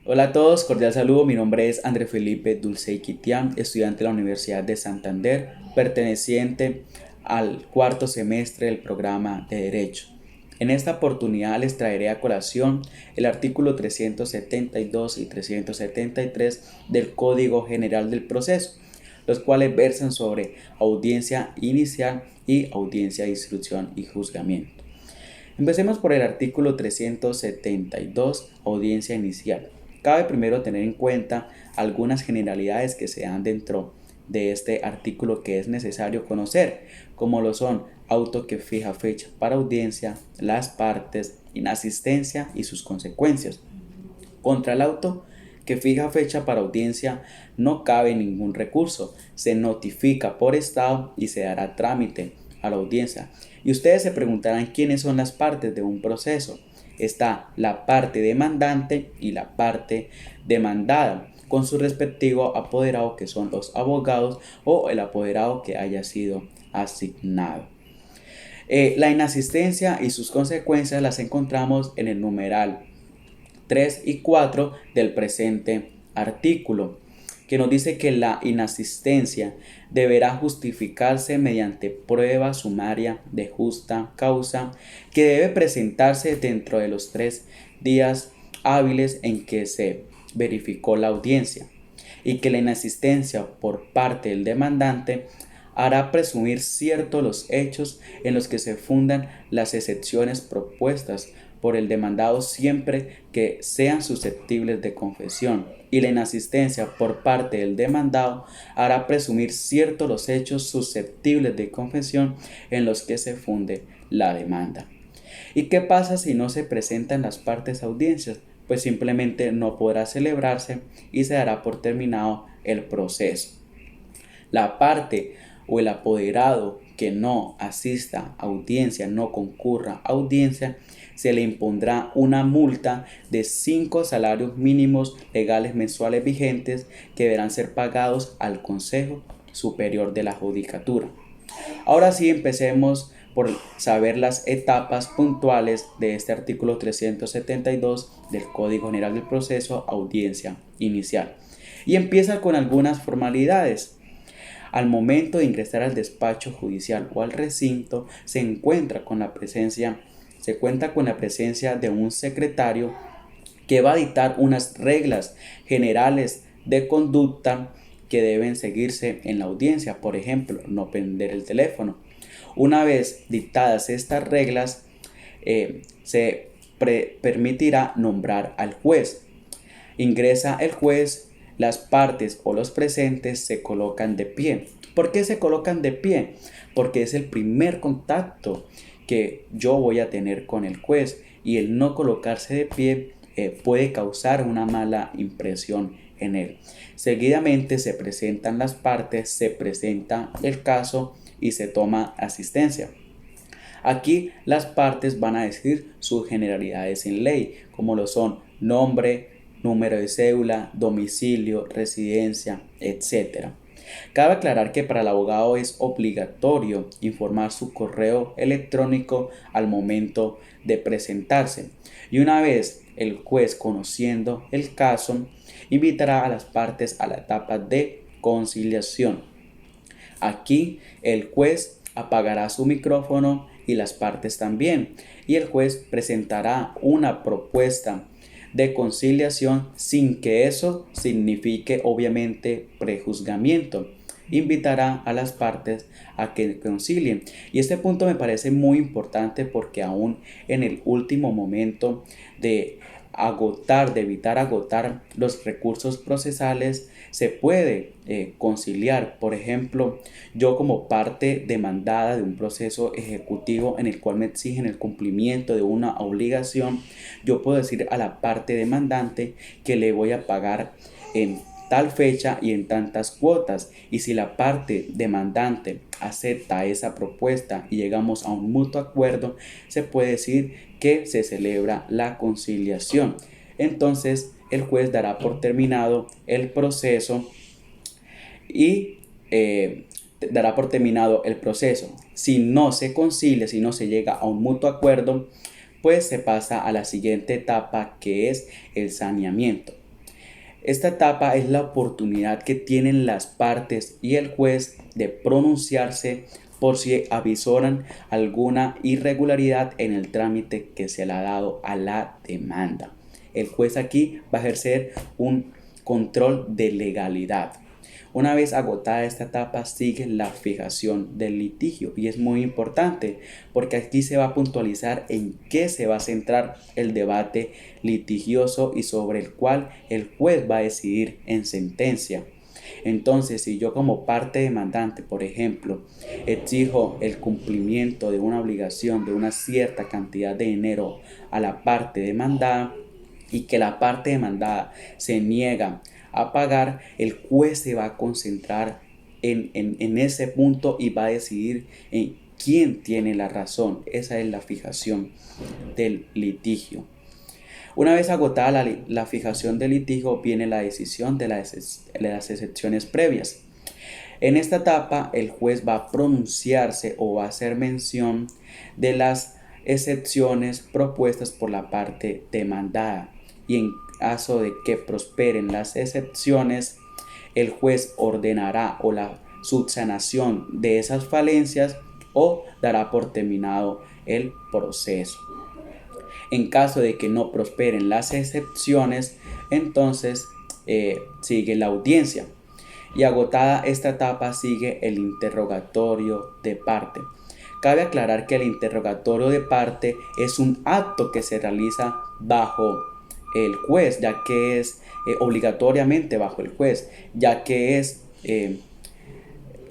Hola a todos, cordial saludo. Mi nombre es André Felipe Dulce Quitián, estudiante de la Universidad de Santander, perteneciente al cuarto semestre del programa de Derecho. En esta oportunidad les traeré a colación el artículo 372 y 373 del Código General del Proceso, los cuales versan sobre audiencia inicial y audiencia de instrucción y juzgamiento. Empecemos por el artículo 372, audiencia inicial. Cabe primero tener en cuenta algunas generalidades que se dan dentro de este artículo que es necesario conocer, como lo son auto que fija fecha para audiencia, las partes, inasistencia y sus consecuencias. Contra el auto que fija fecha para audiencia no cabe ningún recurso, se notifica por estado y se dará trámite a la audiencia. Y ustedes se preguntarán quiénes son las partes de un proceso. Está la parte demandante y la parte demandada, con su respectivo apoderado, que son los abogados o el apoderado que haya sido asignado. La inasistencia y sus consecuencias las encontramos en el numeral 3 y 4 del presente artículo, que nos dice que la inasistencia deberá justificarse mediante prueba sumaria de justa causa que debe presentarse dentro de los 3 días hábiles en que se verificó la audiencia, y que la inasistencia por parte del demandante hará presumir ciertos los hechos en los que se fundan las excepciones propuestas por el demandado siempre que sean susceptibles de confesión, y la inasistencia por parte del demandado hará presumir ciertos los hechos susceptibles de confesión en los que se funde la demanda. ¿Y qué pasa si no se presentan las partes a audiencias? Pues simplemente no podrá celebrarse y se dará por terminado el proceso. La parte o el apoderado que no asista a audiencia, no concurra a audiencia, se le impondrá una multa de 5 salarios mínimos legales mensuales vigentes que deberán ser pagados al Consejo Superior de la Judicatura. Ahora sí, empecemos por saber las etapas puntuales de este artículo 372 del Código General del Proceso, audiencia inicial. Y empieza con algunas formalidades. Al momento de ingresar al despacho judicial o al recinto, se cuenta con la presencia de un secretario que va a dictar unas reglas generales de conducta que deben seguirse en la audiencia. Por ejemplo, no prender el teléfono. Una vez dictadas estas reglas, se permitirá nombrar al juez. Ingresa el juez, las partes o los presentes se colocan de pie. ¿Por qué se colocan de pie? Porque es el primer contacto que yo voy a tener con el juez, y el no colocarse de pie puede causar una mala impresión en él. Seguidamente se presentan las partes, se presenta el caso y se toma asistencia. Aquí las partes van a decir sus generalidades en ley, como lo son nombre, número de cédula, domicilio, residencia, etc. Cabe aclarar que para el abogado es obligatorio informar su correo electrónico al momento de presentarse, y una vez el juez, conociendo el caso, invitará a las partes a la etapa de conciliación. Aquí el juez apagará su micrófono y las partes también, y el juez presentará una propuesta de conciliación sin que eso signifique obviamente prejuzgamiento. Invitará a las partes a que concilien. Y este punto me parece muy importante porque aún en el último momento de evitar agotar los recursos procesales, se puede conciliar. Por ejemplo, yo como parte demandada de un proceso ejecutivo en el cual me exigen el cumplimiento de una obligación, yo puedo decir a la parte demandante que le voy a pagar en tal fecha y en tantas cuotas, y si la parte demandante acepta esa propuesta y llegamos a un mutuo acuerdo, se puede decir que se celebra la conciliación. Entonces el juez dará por terminado el proceso y dará por terminado el proceso. Si no se concilia, si no se llega a un mutuo acuerdo, pues se pasa a la siguiente etapa, que es el saneamiento. Esta etapa es la oportunidad que tienen las partes y el juez de pronunciarse por si avisoran alguna irregularidad en el trámite que se le ha dado a la demanda. El juez aquí va a ejercer un control de legalidad. Una vez agotada esta etapa sigue la fijación del litigio y es muy importante porque aquí se va a puntualizar en qué se va a centrar el debate litigioso y sobre el cual el juez va a decidir en sentencia. Entonces, si yo como parte demandante, por ejemplo, exijo el cumplimiento de una obligación de una cierta cantidad de dinero a la parte demandada y que la parte demandada se niega a pagar, el juez se va a concentrar en ese punto y va a decidir en quién tiene la razón. Esa es la fijación del litigio. Una vez agotada la fijación del litigio, viene la decisión de las excepciones previas. En esta etapa, el juez va a pronunciarse o va a hacer mención de las excepciones propuestas por la parte demandada. Y en caso de que prosperen las excepciones, el juez ordenará o la subsanación de esas falencias o dará por terminado el proceso. En caso de que no prosperen las excepciones, entonces sigue la audiencia. Y agotada esta etapa sigue el interrogatorio de parte. Cabe aclarar que el interrogatorio de parte es un acto que se realiza bajo el juez, ya que es obligatoriamente bajo el juez, ya que es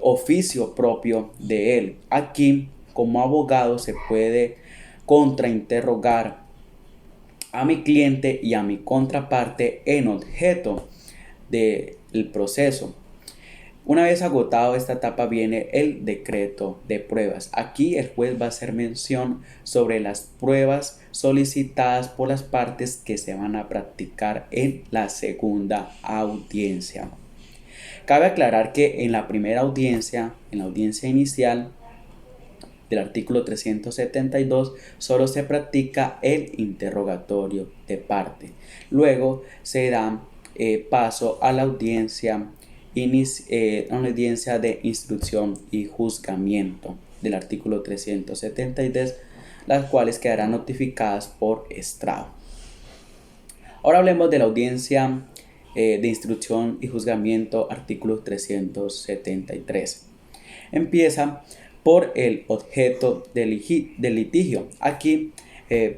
oficio propio de él. Aquí, como abogado, se puede contrainterrogar a mi cliente y a mi contraparte en objeto del proceso. Una vez agotado esta etapa viene el decreto de pruebas. Aquí el juez va a hacer mención sobre las pruebas solicitadas por las partes que se van a practicar en la segunda audiencia. Cabe aclarar que en la primera audiencia, en la audiencia inicial del artículo 372, solo se practica el interrogatorio de parte. Luego se da paso a la audiencia de instrucción y juzgamiento del artículo 373, las cuales quedarán notificadas por estrado. Ahora hablemos de la audiencia de instrucción y juzgamiento, artículo 373. Empieza por el objeto del litigio. Aquí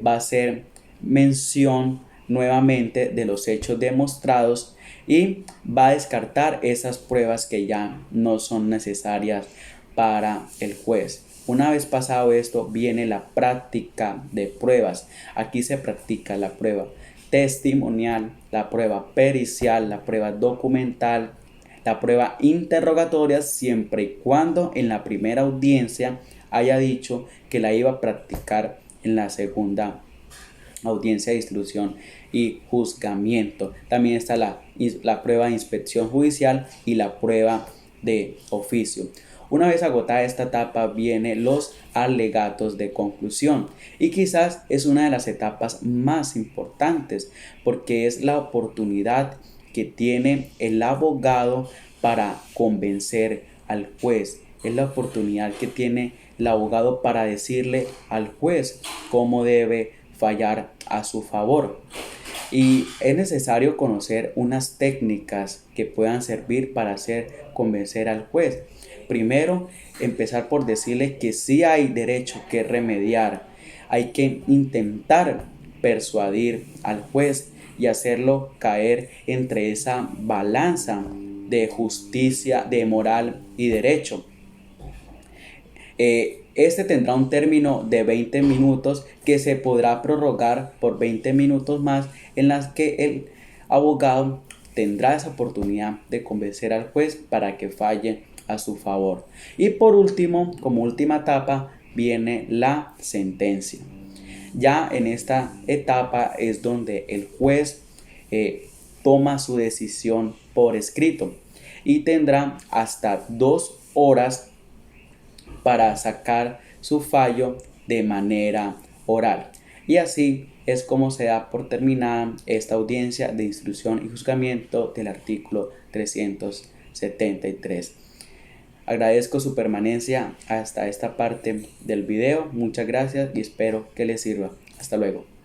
va a ser mención nuevamente de los hechos demostrados y va a descartar esas pruebas que ya no son necesarias para el juez. Una vez pasado esto, viene la práctica de pruebas. Aquí se practica la prueba testimonial, la prueba pericial, la prueba documental, la prueba interrogatoria, siempre y cuando en la primera audiencia haya dicho que la iba a practicar en la segunda audiencia de instrucción y juzgamiento. También está la prueba de inspección judicial y la prueba de oficio. Una vez agotada esta etapa vienen los alegatos de conclusión y quizás es una de las etapas más importantes porque es la oportunidad que tiene el abogado para convencer al juez. Es la oportunidad que tiene el abogado para decirle al juez cómo debe fallar a su favor. Y es necesario conocer unas técnicas que puedan servir para hacer convencer al juez. Primero, empezar por decirle que sí hay derecho que remediar. Hay que intentar persuadir al juez y hacerlo caer entre esa balanza de justicia, de moral y derecho. Este tendrá un término de 20 minutos que se podrá prorrogar por 20 minutos más, en las que el abogado tendrá esa oportunidad de convencer al juez para que falle a su favor. Y por último, como última etapa, viene la sentencia. Ya en esta etapa es donde el juez toma su decisión por escrito y tendrá hasta 2 horas para sacar su fallo de manera oral. Y así es como se da por terminada esta audiencia de instrucción y juzgamiento del artículo 373. Agradezco su permanencia hasta esta parte del video. Muchas gracias y espero que les sirva. Hasta luego.